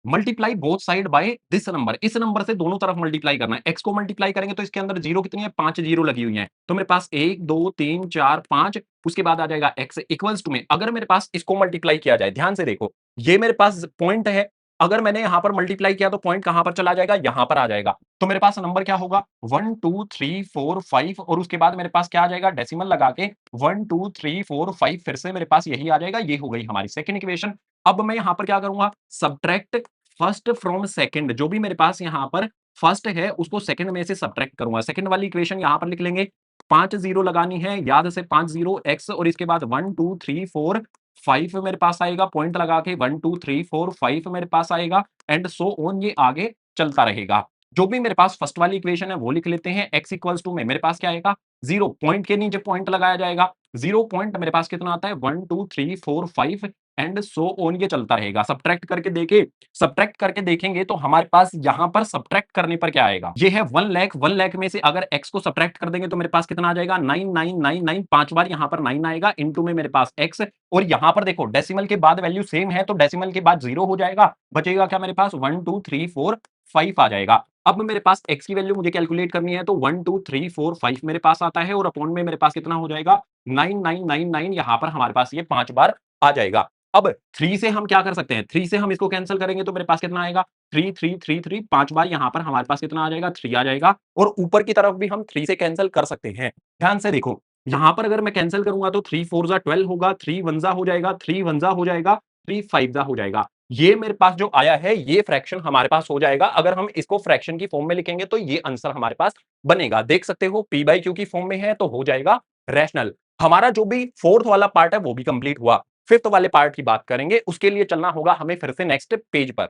multiply both side by this number, इस नंबर से दोनों तरफ मल्टीप्लाई करना है। एक्स को मल्टीप्लाई करेंगे तो इसके अंदर जीरो कितनी है 5 जीरो लगी हुई है, तो मेरे पास 1 2 3 4 5, उसके बाद आ जाएगा एक्स इक्वल्स टू में अगर मेरे पास इसको मल्टीप्लाई किया जाए, ध्यान से देखो ये मेरे पास पॉइंट है, अगर मैंने यहां पर मल्टीप्लाई किया तो पॉइंट कहां पर चला जाएगा यहां पर आ जाएगा। तो मेरे पास नंबर क्या होगा 1 2 3 4 5 और उसके बाद मेरे पास क्या आ जाएगा डेसिमल लगा के 1 2 3 4 5, फिर से मेरे पास यही आ जाएगा। ये हो गई हमारी सेकंड इक्वेशन। अब मैं यहां पर क्या करूंगा सब्ट्रैक्ट फर्स्ट फ्रॉम सेकंड, जो भी मेरे पास यहां पर फर्स्ट है उसको सेकंड में से सब्ट्रैक्ट करूंगा। सेकंड वाली इक्वेशन यहां पर लिख लेंगे, 5 जीरो लगानी है याद से 5 जीरो एक्स और इसके बाद 1 2 3 4 5 मेरे पास आएगा पॉइंट लगा के 1 2 3 4 5 मेरे पास आएगा एंड सो ऑन, ये आगे चलता रहेगा। जो भी मेरे पास फर्स्ट वाली इक्वेशन है वो लिख लेते हैं। x इक्वल्स टू में मेरे पास क्या आएगा जीरो, पॉइंट के नीचे पॉइंट लगाया जाएगा, जीरो पॉइंट मेरे पास कितना आता है 1 2 3 4 5 एंड सो ऑन, ये चलता रहेगा। सब्ट्रैक्ट करके देखे, सब्ट्रैक्ट करके देखेंगे तो हमारे पास यहां पर सब्ट्रैक्ट करने पर क्या आएगा, ये है 1 लाख। 1 लाख में से अगर x को सब्ट्रैक्ट कर देंगे तो मेरे पास कितना आ जाएगा 9999, 5 बार यहां पर 9 आएगा इनटू में मेरे पास x, और यहां पर देखो डेसिमल के बाद वैल्यू सेम है तो डेसिमल के बाद जीरो हो जाएगा, बचेगा क्या मेरे पास 1 2 3 4 5 आ जाएगा। अब मेरे पास x की वैल्यू मुझे कैलकुलेट करनी है तो 1 2 3 4 5 मेरे पास आता है और अपॉन में मेरे पास कितना हो जाएगा 9999, यहां पर हमारे पास ये 5 बार आ जाएगा। अब 3 से हम क्या कर सकते हैं, 3 से हम इसको कैंसिल करेंगे तो मेरे पास कितना आएगा 3 3 3 3, 5 बार यहां पर हमारे पास कितना आ जाएगा 3 आ जाएगा, और ऊपर की तरफ भी हम 3 से कैंसिल कर सकते हैं। ध्यान से देखो यहां पर अगर मैं कैंसिल करूंगा तो 3 4 जा 12 होगा, 3 1 जा हो जाएगा, 3 1 जा हो जाएगा, 3 5 जा हो जाएगा। ये मेरे पास जो आया है ये फ्रैक्शन हमारे पास हो जाएगा। अगर हम इसको फ्रैक्शन की फॉर्म में लिखेंगे तो ये आंसर हमारे पास बनेगा। देख सकते हो पी बाई क्यू की फॉर्म में है तो हो जाएगा रैशनल। हमारा जो भी फोर्थ वाला पार्ट है वो भी कंप्लीट हुआ। फिफ्थ वाले पार्ट की बात करेंगे, उसके लिए चलना होगा हमें फिर से नेक्स्ट पेज पर।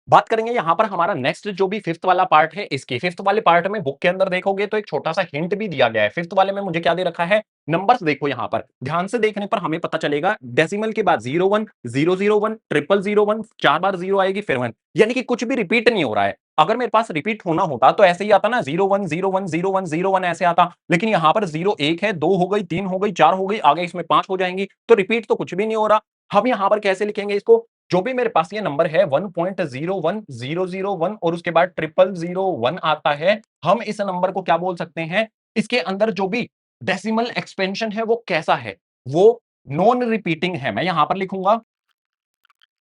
बात करेंगे यहां पर हमारा नेक्स्ट जो भी फिफ्थ वाला पार्ट है, इसके फिफ्थ वाले पार्ट में बुक के अंदर देखोगे तो एक छोटा सा हिंट भी दिया गया है। फिफ्थ वाले में मुझे क्या दे रखा है, नंबर्स देखो यहां पर ध्यान से देखने पर हमें पता चलेगा डेसिमल के बाद 01 001 000 1, 4 बार जीरो आएगी फिर 1, यानी कि कुछ भी रिपीट नहीं हो रहा है। अगर मेरे पास रिपीट होना होता तो ऐसे ही आता ना 01 01 01 01 ऐसे आता, लेकिन यहां पर जीरो एक है, दो हो गई, तीन हो गई, चार हो गई, आगे इसमें 5 हो जाएंगी, तो रिपीट तो कुछ भी नहीं हो रहा। हम यहां पर कैसे लिखेंगे इसको, जो भी मेरे पास ये नंबर है 1.01001 और उसके बाद 0001 आता है, हम इस नंबर को क्या बोल सकते हैं, इसके अंदर जो भी डेसिमल एक्सपेंशन है वो कैसा है, वो नॉन रिपीटिंग है। मैं यहां पर लिखूंगा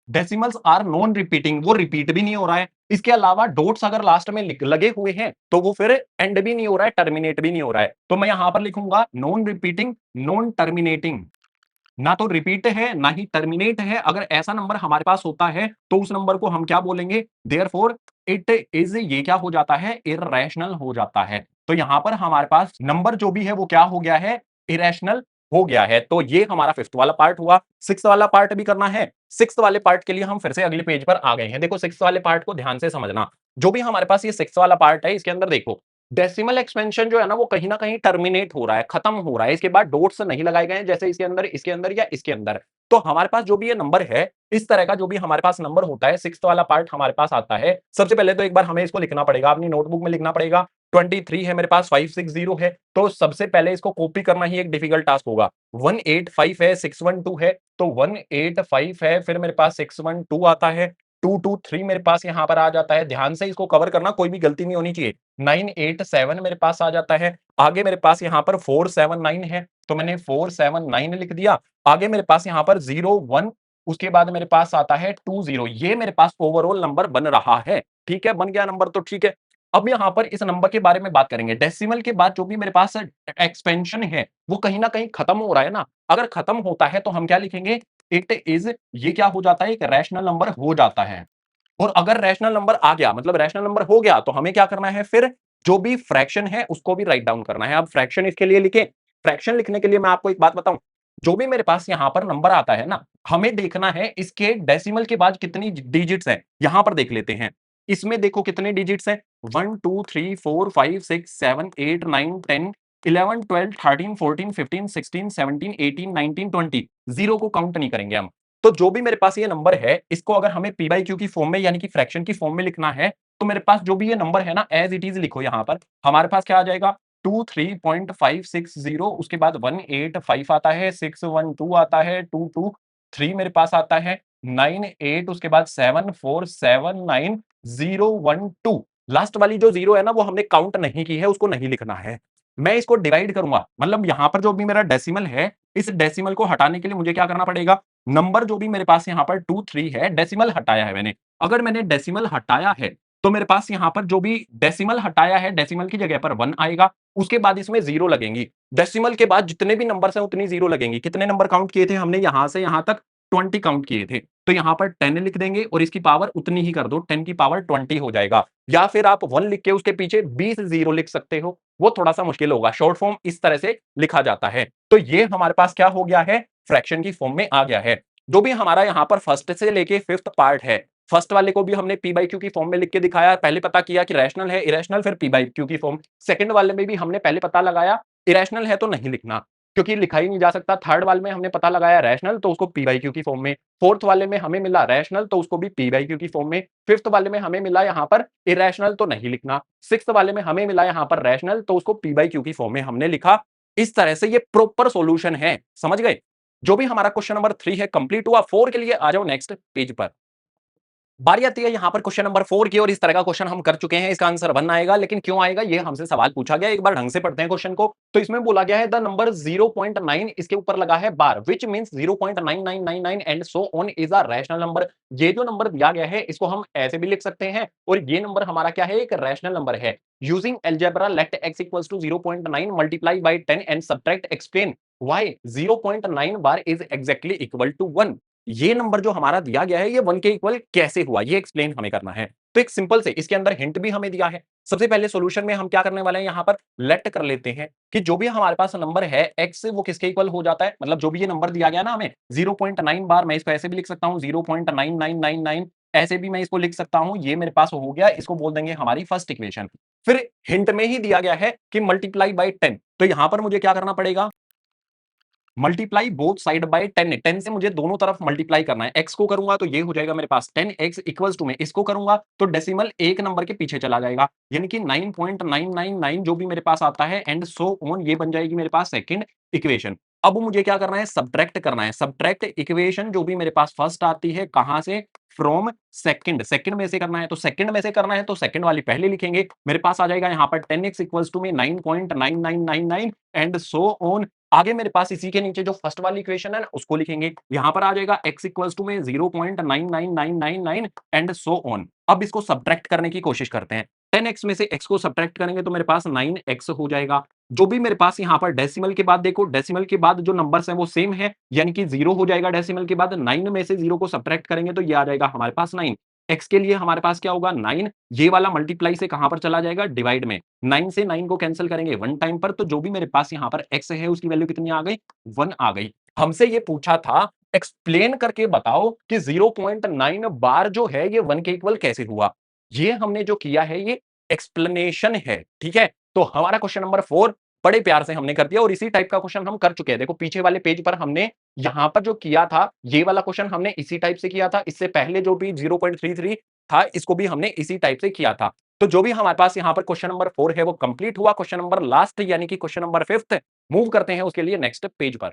डेसिमल्स आर नॉन रिपीटिंग, वो रिपीट भी नहीं हो रहा है। इसके अलावा डॉट्स अगर लास्ट में लगे हुए हैं तो वो फिर एंड भी नहीं हो रहा है, टर्मिनेट भी नहीं हो रहा है। तो मैं यहां पर लिखूंगा नॉन रिपीटिंग, नॉन टर्मिनेटिंग। ना तो रिपीट है ना ही टर्मिनेट है। अगर ऐसा नंबर हमारे पास होता है तो उस नंबर को हम क्या बोलेंगे? देयरफॉर इट इज, ये क्या हो जाता है? इर्रेशनल हो जाता है। तो यहां पर हमारे पास नंबर जो भी है वो क्या हो गया है? इरेशनल हो गया है। तो ये हमारा फिफ्थ वाला पार्ट हुआ। सिक्स वाला पार्ट भी करना है। सिक्स वाले पार्ट के लिए हम फिर से अगले पेज पर आ गए हैं। देखो सिक्स वाले पार्ट को ध्यान से समझना। जो भी हमारे पास ये सिक्स वाला पार्ट है इसके अंदर देखो डेसिमल एक्सपेंशन जो है ना वो कहीं ना कहीं टर्मिनेट हो रहा है, खत्म हो रहा है। इसके बाद डॉट्स नहीं लगाए गए हैं जैसे इसके अंदर या इसके अंदर। तो हमारे पास जो भी ये नंबर है, इस तरह का जो भी हमारे पास नंबर होता है, सिक्स्थ वाला पार्ट हमारे पास आता है। सबसे पहले तो एक बार हमें इसको लिखना पड़ेगा, अपनी नोटबुक में लिखना पड़ेगा। 23 है मेरे पास, 560 है, तो सबसे पहले इसको कॉपी करना ही एक डिफिकल्ट टास्क होगा। 185 है, 612 है, तो 185 है, फिर मेरे पास 612 आता है, 223 मेरे पास यहां पर आ जाता है। ध्यान से इसको कवर करना, कोई भी गलती नहीं होनी चाहिए। 987 मेरे पास आ जाता है। आगे मेरे पास यहाँ पर 479 है, तो मैंने 479 लिख दिया। आगे मेरे पास यहाँ पर 01, उसके बाद मेरे पास आता है 20। ये मेरे पास ओवरऑल नंबर बन रहा है। ठीक है, बन गया नंबर तो ठीक है। अब यहाँ पर इस नंबर के बारे में बात करेंगे। डेसिमल के बाद जो भी मेरे पास एक्सपेंशन है वो कहीं ना कहीं खत्म हो रहा है ना। अगर खत्म होता है तो हम क्या लिखेंगे? इट इज, ये क्या हो जाता है? एक रैशनल नंबर हो जाता है। और अगर रैशनल नंबर आ गया, मतलब रैशनल नंबर हो गया, तो हमें क्या करना है? फिर जो भी फ्रैक्शन है उसको भी राइट डाउन करना है। अब फ्रैक्शन इसके लिए लिखें। फ्रैक्शन लिखने के लिए मैं आपको एक बात बताऊं, जो भी मेरे पास यहां पर नंबर आता है ना, हमें देखना है इसके डेसिमल के बाद कितनी डिजिट्स हैं। यहां पर देख लेते हैं। इसमें देखो कितने डिजिट्स हैं। 1 2 3 4 5 6 7 8 9 10 11 12 13 14 15 16 17 18 जीरो को काउंट नहीं करेंगे हम। तो जो भी मेरे पास ये नंबर है, इसको अगर हमें पी बाई क्यू की फॉर्म में यानी कि फ्रैक्शन की फॉर्म में लिखना है, तो मेरे पास जो भी ये नंबर है ना, एज इट इज लिखो। यहां पर हमारे पास क्या आ जाएगा? 23.560, उसके बाद 185 आता है, 612 आता है, 223 मेरे पास आता है, 98, उसके बाद 7479012। लास्ट वाली जो जीरो है ना वो हमने काउंट नहीं की है, उसको नहीं लिखना है। मैं इसको डिवाइड करूंगा, मतलब यहां पर जो भी मेरा डेसिमल है, इस डेसिमल को हटाने के लिए मुझे क्या करना पड़ेगा? नंबर जो भी मेरे पास यहाँ पर 23 है, डेसिमल हटाया है मैंने। अगर मैंने डेसिमल हटाया है तो मेरे पास यहाँ पर जो भी डेसिमल हटाया है, डेसिमल की जगह पर 1 आएगा। उसके बाद इसमें जीरो लगेंगी। डेसिमल के बाद जितने भी नंबर हैं उतनी जीरो लगेंगी। कितने नंबर काउंट किए थे हमने? यहां से यहां तक 20 काउंट किए थे। तो यहां पर 10 लिख देंगे और इसकी पावर उतनी ही कर दो, 10 की पावर 20 हो जाएगा। या फिर आप 1 लिख के उसके पीछे 20 जीरो लिख सकते हो, वो थोड़ा सा मुश्किल होगा। शॉर्ट फॉर्म इस तरह से लिखा जाता है। तो ये हमारे पास क्या हो गया है? फ्रैक्शन की फॉर्म में आ गया है। जो भी हमारा यहाँ पर फर्स्ट से लेके फिफ्थ पार्ट है, फर्स्ट वाले को भी हमने पी बाई क्यू की फॉर्म में लिख के दिखाया। पहले पता किया कि रैशनल है, इरेशनल, फिर पी बाई क्यू की फॉर्म। सेकंड वाले में भी हमने पहले पता लगाया इरेशनल है तो नहीं लिखना, क्योंकि लिखा ही नहीं जा सकता। थर्ड वाले में हमने पता लगाया रैशनल, तो उसको पी बाई क्यू की फॉर्म में। फोर्थ वाले में हमें मिला रैशनल, तो उसको भी पी बाई क्यू की फॉर्म में। फिफ्थ वाले में हमें मिला यहाँ पर इरेशनल, तो नहीं लिखना। सिक्स्थ वाले में हमें मिला यहाँ पर रैशनल, तो उसको पी बाई क्यू की फॉर्म में हमने लिखा। इस तरह से ये प्रॉपर सॉल्यूशन है। समझ गए? जो भी हमारा क्वेश्चन नंबर 3 है कंप्लीट हुआ। 4 के लिए आ जाओ नेक्स्ट पेज पर। बारी आती है यहाँ पर क्वेश्चन नंबर 4 की, और इस तरह का क्वेश्चन हम कर चुके हैं। इसका आंसर 1 आएगा, लेकिन क्यों आएगा ये हमसे सवाल पूछा गया। एक बार ढंग से पढ़ते हैं क्वेश्चन को। तो इसमें बोला गया है द नंबर 0.9, इसके ऊपर लगा है bar, which means 0.9999 and so on is a rational number. ये जो नंबर दिया गया है इसको हम ऐसे भी लिख सकते हैं, और ये नंबर हमारा क्या है? एक रैशनल नंबर है। Using algebra let x equals to 0.9 multiply by 10 and subtract explain why 0.9 bar is exactly equal to 1। ये नंबर जो हमारा दिया गया है ये 1 के इक्वल कैसे हुआ, ये एक्सप्लेन हमें करना है। तो एक सिंपल से इसके अंदर हिंट भी हमें दिया है। सबसे पहले सॉल्यूशन में हम क्या करने वाले हैं? यहाँ पर लेट कर लेते हैं कि जो भी हमारे पास नंबर है x, वो किसके इक्वल हो जाता है। मतलब जो भी ये नंबर दिया गया ना हमें 0.9 बार, मैं इसको ऐसे भी लिख सकता हूँ 0.9999, ऐसे भी मैं इसको लिख सकता हूँ। ये मेरे पास हो गया, इसको बोल देंगे हमारी फर्स्ट इक्वेशन। फिर हिंट में ही दिया गया है कि मल्टीप्लाई बाई 10, तो यहां पर मुझे क्या करना पड़ेगा? मल्टीप्लाई बोथ साइड बाय 10, 10 से मुझे दोनों तरफ मल्टीप्लाई करना है। x को करूंगा तो ये हो जाएगा मेरे पास 10x इक्वल्स टू, में इसको करूंगा तो डेसिमल एक नंबर के पीछे चला जाएगा, यानी कि 9.999 जो भी मेरे पास आता है, एंड सो ऑन, ये बन जाएगी मेरे पास सेकंड इक्वेशन। अब मुझे क्या करना है, सब्ट्रैक्ट करना है। सब्ट्रैक्ट इक्वेशन जो भी मेरे पास फर्स्ट आती है, कहां से, फ्रॉम सेकंड। सेकंड में से करना है, तो सेकंड में से करना है तो सेकंड वाली पहले लिखेंगे। मेरे पास आ जाएगा यहाँ पर 10x इक्वल्स टू में 9.9999 एंड सो ऑन। आगे मेरे पास इसी के नीचे जो फर्स्ट वाली इक्वेशन है ना, उसको लिखेंगे। यहां पर आ जाएगा x इक्वल्स टू में 0.99999 एंड सो ऑन। अब इसको सब्ट्रैक्ट करने की कोशिश करते हैं। 10x में से x को सब्ट्रैक्ट करेंगे तो मेरे पास 9x हो जाएगा। जो भी मेरे पास यहाँ पर डेसिमल के बाद देखो, डेसिमल के बाद जो नंबर्स हैं वो सेम है, यानी कि 0 हो जाएगा डेसिमल के बाद। 9 में से 0 को सब्ट्रैक्ट करेंगे तो ये आ जाएगा हमारे पास 9। x के लिए हमारे पास क्या होगा, 9। ये वाला मल्टीप्लाई से कहां पर चला जाएगा, डिवाइड में। 9 से 9 को कैंसिल करेंगे 1 टाइम पर, तो जो भी मेरे पास यहाँ पर x है उसकी वैल्यू कितनी आ गई, 1 आ गई। हमसे ये पूछा था एक्सप्लेन करके बताओ कि 0.9 बार जो है ये 1 के इक्वल कैसे हुआ। ये हमने जो किया है ये एक्सप्लेनेशन है, ठीक है। तो हमारा क्वेश्चन नंबर 4 बड़े प्यार से हमने कर दिया, और इसी टाइप का क्वेश्चन हम कर चुके हैं। देखो पीछे वाले पेज पर हमने यहां पर जो किया था, ये वाला क्वेश्चन हमने इसी टाइप से किया था। इससे पहले जो भी 0.33 था, इसको भी हमने इसी टाइप से किया था। तो जो भी हमारे पास यहाँ पर क्वेश्चन नंबर 4 है वो कंप्लीट हुआ। क्वेश्चन नंबर लास्ट यानी कि क्वेश्चन नंबर 5 मूव करते हैं उसके लिए नेक्स्ट पेज पर।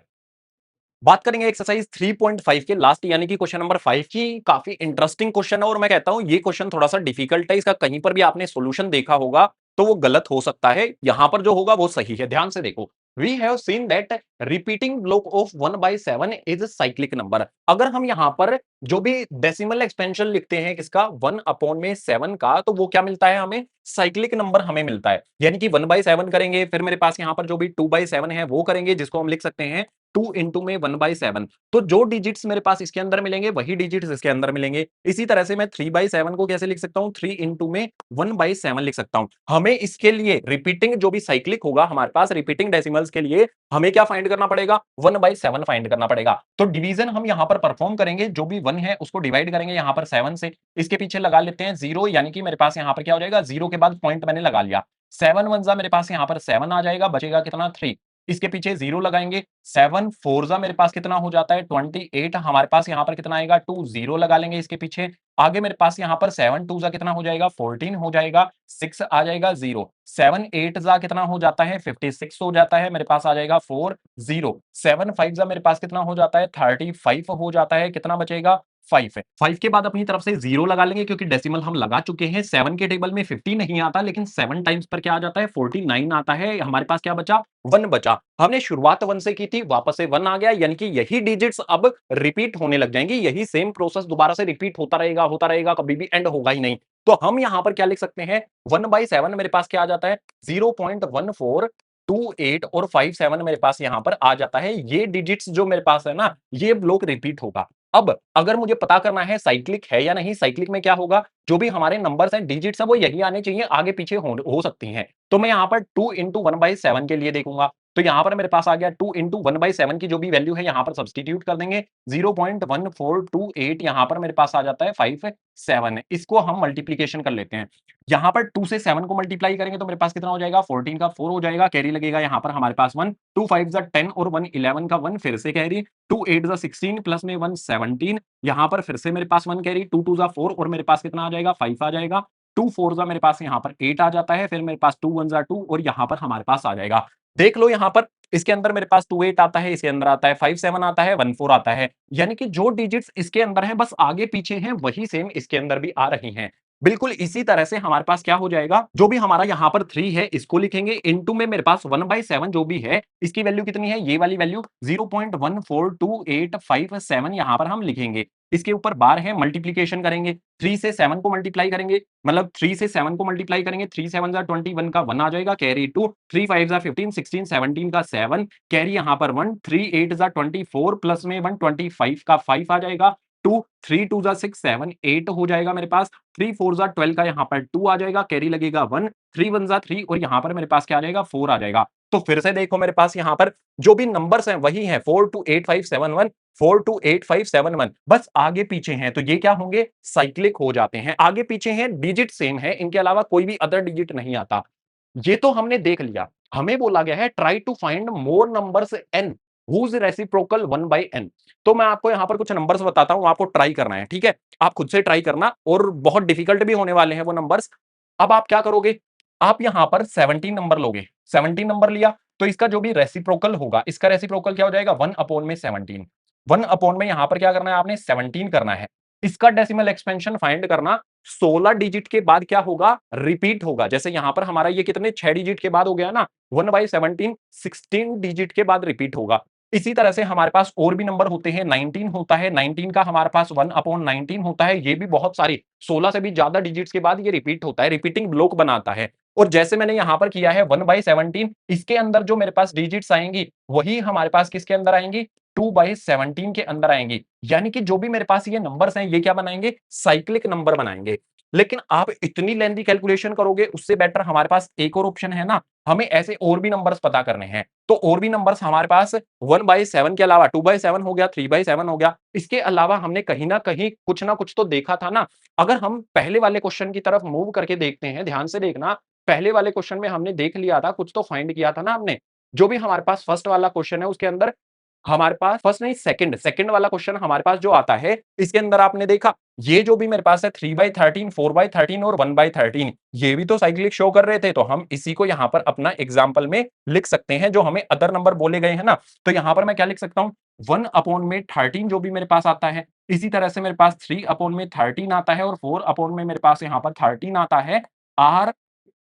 बात करेंगे एक्सरसाइज 3.5 के लास्ट यानी कि क्वेश्चन नंबर 5 की। काफी इंटरेस्टिंग क्वेश्चन है, और मैं कहता हूं ये क्वेश्चन थोड़ा सा डिफिकल्ट है। इसका कहीं पर भी आपने सॉल्यूशन देखा होगा तो वो गलत हो सकता है, यहां पर जो होगा वो सही है। ध्यान से देखो, we have seen that repeating block of 1/7 is cyclic number. अगर हम यहां पर जो भी डेसिमल एक्सपेंशन लिखते हैं किसका, 1/7 का, तो वो क्या मिलता है हमें, साइक्लिक नंबर हमें मिलता है। यानी कि 1/7 करेंगे, फिर मेरे पास यहां पर जो भी 2/7 है वो करेंगे, जिसको हम लिख सकते हैं 2 इंटू में 1/7। तो जो डिजिट्स मेरे पास इसके अंदर मिलेंगे वही डिजिट्स इसके अंदर मिलेंगे। इसी तरह से मैं 3/7 को कैसे लिख सकता हूं, 3 इंटू में 1/7 लिख सकता हूं। हमें इसके लिए रिपीटिंग जो भी साइक्लिक होगा हमारे पास, रिपीटिंग डेसिमल्स के लिए हमें क्या फाइंड करना पड़ेगा, 1/7 फाइंड करना पड़ेगा। तो डिवीजन हम यहां पर परफॉर्म करेंगे, जो भी 1 है उसको डिवाइड करेंगे यहां पर 7 से। इसके पीछे लगा लेते हैं 0, यानी कि मेरे पास यहां पर क्या हो जाएगा, 0 के बाद पॉइंट मैंने लगा लिया। 7 1 मेरे पास यहां पर 7 आ जाएगा, बचेगा कितना, 3। इसके पीछे 0 लगाएंगे, 7 4 मेरे पास कितना हो जाता है, 28। हमारे पास यहां पर कितना आएगा, 2 0 लगा लेंगे इसके पीछे। आगे मेरे पास यहां पर 7 2 कितना हो जाएगा, 14 हो जाएगा, 6 आ जाएगा 0। 7 8 कितना हो जाता है, 56 हो जाता है, मेरे पास आ जाएगा 4 0। 7 5 मेरे पास कितना हो जाता है, 35 हो जाता है, कितना बचेगा, 5 है। 5 के बाद अपनी तरफ से 0 लगा लेंगे, क्योंकि डेसिमल हम लगा चुके हैं। 7 के टेबल में 50 नहीं आता, लेकिन 7 टाइम्स पर क्या आ जाता है, 49 आता है। हमारे पास क्या बचा, 1 बचा। हमने शुरुआत 1 से की थी, वापस से 1 आ गया, यानी कि यही डिजिट्स अब रिपीट होने लग जाएंगी। यही सेम प्रोसेस दोबारा से रिपीट होता रहेगा, कभी भी एंड होगा ही नहीं। तो हम यहां पर क्या लिख सकते हैं, 1/7 मेरे पास क्या आ जाता है, 0.1428 और 57 मेरे पास यहां पर आ जाता है। ये डिजिट्स जो मेरे पास है ना, ये ब्लॉक रिपीट होगा। अब अगर मुझे पता करना है साइक्लिक है या नहीं, साइक्लिक में क्या होगा, जो भी हमारे नंबर्स हैं, डिजिट्स हैं, वो यही आने चाहिए, आगे पीछे हो सकती हैं। तो मैं यहां पर 2 इंटू 1/7 के लिए देखूंगा। तो यहां पर मेरे पास आ गया 2 इंटू 1/7 की जो भी वैल्यू है यहां पर सब्सटीट्यूट कर देंगे। 0.1428 यहां पर मेरे पास आ जाता है 57। इसको हम मल्टीप्लीकेशन कर लेते हैं। यहां पर 2 से 7 को मल्टीप्लाई करेंगे तो मेरे पास कितना हो जाएगा, 14 का 4 हो जाएगा, कैरी लगेगा यहां पर हमारे पास 1। 2 5 10 और 1 11 का 1 फिर से कैरी। 2 8 16 प्लस में 1 17, यहां पर फिर से मेरे पास 1 कैरी। 2 2 4 और मेरे पास कितना आ जाएगा, 5 आ जाएगा। 2 4 मेरे पास यहाँ पर 8 आ जाता है, फिर मेरे पास 2 1 2 और यहाँ पर हमारे पास आ जाएगा। देख लो यहाँ पर इसके अंदर मेरे पास 2 8 आता है, इसके अंदर आता है 5 7 आता है, 1 4 आता है। यानी कि जो डिजिट्स इसके अंदर है बस आगे पीछे हैं, वही सेम इसके अंदर भी आ रही हैं। बिल्कुल इसी तरह से हमारे पास क्या हो जाएगा, जो भी हमारा यहाँ पर 3 है इसको लिखेंगे, इनटू में मेरे पास 1/7 जो भी है इसकी वैल्यू कितनी है, ये वाली वैल्यू 0.142857 यहाँ पर हम लिखेंगे। इसके ऊपर बार है, मल्टीप्लीकेशन करेंगे, 3 से 7 को मल्टीप्लाई करेंगे, मतलब 3 से 7 को मल्टीप्लाई करेंगे, 3 7 21 का 1 आ जाएगा, कैरी 2, 3 5 15 16 17 का 7, कैरी यहाँ पर 1, 3 8 24 प्लस में 1 25 का 5 आ जाएगा, 2 3 2 6 7 8 हो जाएगा मेरे पास, 3 4 12 का यहाँ पर 2 आ जाएगा, कैरी लगेगा 1, 3 1 3 और यहाँ पर मेरे पास क्या आ जाएगा, 4 आ जाएगा। तो फिर से देखो मेरे पास यहाँ पर जो भी नंबर्स हैं वही हैं, 428571, 428571, बस आगे पीछे हैं, तो ये क्या होंगे, साइक्लिक हो जाते हैं। आगे पीछे हैं, डिजिट सेम है, इनके अलावा कोई भी अदर डिजिट नहीं आता। ये तो हमने देख लिया। हमें बोला गया है try to find more numbers n whose reciprocal 1/n। तो मैं आपको यहां पर कुछ नंबर्स बताता हूं, आपको ट्राई करना है, ठीक है। आप खुद से ट्राई करना, और बहुत डिफिकल्ट भी होने वाले हैं वो नंबर्स। अब आप क्या करोगे, आप यहां पर 17 नंबर लोगे। 17 नंबर लिया, तो इसका जो भी रेसिप्रोकल होगा, इसका रेसिप्रोकल क्या हो जाएगा 1 अपॉन में 17। 1 अपॉन में यहां पर क्या करना है आपने 17 करना है। इसका डेसिमल एक्सपेंशन फाइंड करना, 16 डिजिट के बाद क्या होगा रिपीट होगा। जैसे यहां पर हमारा ये कितने 6 डिजिट के बाद हो गया ना, 1/17 16 डिजिट के बाद रिपीट होगा। इसी तरह से हमारे पास और भी नंबर होते हैं, 19 होता है, 19 का हमारे पास 1 अपॉन 19 होता है। ये भी बहुत सारी 16 से भी ज्यादा डिजिट्स के बाद ये रिपीट होता है, रिपीटिंग ब्लॉक बनाता है। और जैसे मैंने यहां पर किया है 1/17, इसके अंदर जो मेरे पास डिजिट्स आएंगी वही हमारे पास किसके अंदर आएंगी 2/17 के अंदर आएंगी। यानी कि जो भी मेरे पास ये नंबर्स हैं ये क्या बनाएंगे साइक्लिक नंबर बनाएंगे। लेकिन आप इतनी लेंथी कैलकुलेशन करोगे, उससे बेटर हमारे पास एक और ऑप्शन है ना, हमें ऐसे और भी नंबर्स पता करने हैं। तो और भी नंबर्स हमारे पास 1/7 के अलावा 2/7 हो गया, 3/7 हो गया। इसके अलावा हमने कहीं ना कहीं कुछ ना कुछ तो देखा था ना। अगर हम पहले वाले क्वेश्चन की तरफ मूव करके देखते हैं, ध्यान से देखना, पहले वाले क्वेश्चन में हमने देख लिया था, कुछ तो फाइंड किया था ना हमने। जो भी हमारे पास फर्स्ट वाला क्वेश्चन है उसके अंदर हमारे पास फर्स्ट नहीं सेकंड सेकंड वाला क्वेश्चन हमारे पास जो आता है, इसके अंदर आपने देखा ये जो भी मेरे पास है 3/13, 4/13 और 1/13, ये भी तो साइक्लिक शो कर रहे थे। तो हम इसी को यहां पर अपना एग्जाम्पल में लिख सकते हैं, जो हमें अदर नंबर बोले गए हैं ना। तो यहां पर मैं क्या लिख सकता हूं 1 अपॉन में 13 जो भी मेरे पास आता है, इसी तरह से मेरे पास 3 अपॉन में 13 आता है और 4 अपॉन में मेरे पास यहां पर 13 आता है। आर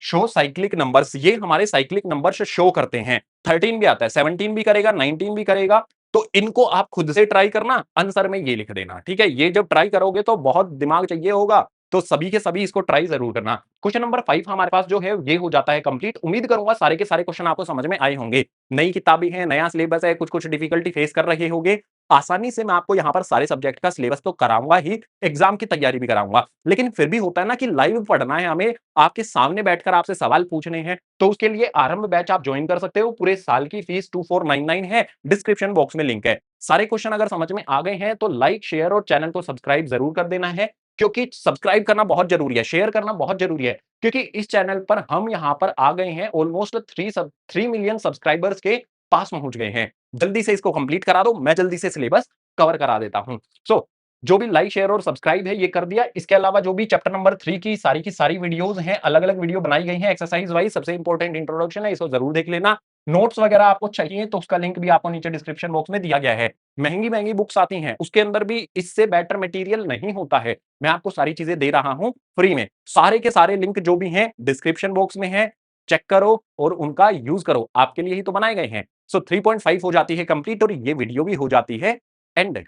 शो साइक्लिक नंबर्स, ये हमारे साइक्लिक नंबर्स शो करते हैं। 13 भी आता है, 17 भी करेगा, 19 भी करेगा। तो इनको आप खुद से ट्राई करना, आंसर में ये लिख देना, ठीक है। ये जब ट्राई करोगे तो बहुत दिमाग चाहिए होगा, तो सभी के सभी इसको ट्राई जरूर करना। क्वेश्चन नंबर 5 हमारे पास जो है ये हो जाता है कंप्लीट। उम्मीद करूंगा सारे के सारे क्वेश्चन आपको समझ में आए होंगे। नई किताबें हैं, नया सिलेबस है, कुछ कुछ डिफिकल्टी फेस कर रहे होंगे। आसानी से मैं आपको यहाँ पर सारे सब्जेक्ट का सिलेबस तो कराऊंगा ही, एग्जाम की तैयारी भी कराऊंगा। लेकिन फिर भी होता है ना कि लाइव पढ़ना है हमें, आपके सामने बैठकर आपसे सवाल पूछने हैं, तो उसके लिए आरंभ बैच आप ज्वाइन कर सकते हो। पूरे साल की फीस 2499 है, डिस्क्रिप्शन बॉक्स में लिंक है। सारे क्वेश्चन अगर समझ में आ गए हैं तो लाइक शेयर और चैनल को सब्सक्राइब जरूर कर देना है, क्योंकि सब्सक्राइब करना बहुत जरूरी है, शेयर करना बहुत जरूरी है। क्योंकि इस चैनल पर हम यहाँ पर आ गए हैं ऑलमोस्ट 3 मिलियन सब्सक्राइबर्स के पास पहुंच गए हैं। जल्दी से इसको कंप्लीट करा दो, मैं जल्दी से सिलेबस कवर करा देता हूं। सो जो भी लाइक शेयर और सब्सक्राइब है ये कर दिया। इसके अलावा जो भी चैप्टर नंबर 3 की सारी वीडियोस हैं, अलग अलग वीडियो बनाई गई हैं एक्सरसाइज वाइज, सबसे इंपॉर्टेंट इंट्रोडक्शन है, इसको जरूर देख लेना। नोट्स वगैरह आपको चाहिए तो उसका लिंक भी आपको नीचे डिस्क्रिप्शन बॉक्स में दिया गया है। महंगी महंगी बुक्स आती हैं, उसके अंदर भी इससे बेटर मटेरियल नहीं होता है। मैं आपको सारी चीजें दे रहा हूं फ्री में। सारे के सारे लिंक जो भी हैं डिस्क्रिप्शन बॉक्स में है, चेक करो और उनका यूज करो, आपके लिए ही तो बनाए गए हैं। सो 3.5 हो जाती है कंप्लीट और ये वीडियो भी हो जाती है एंड।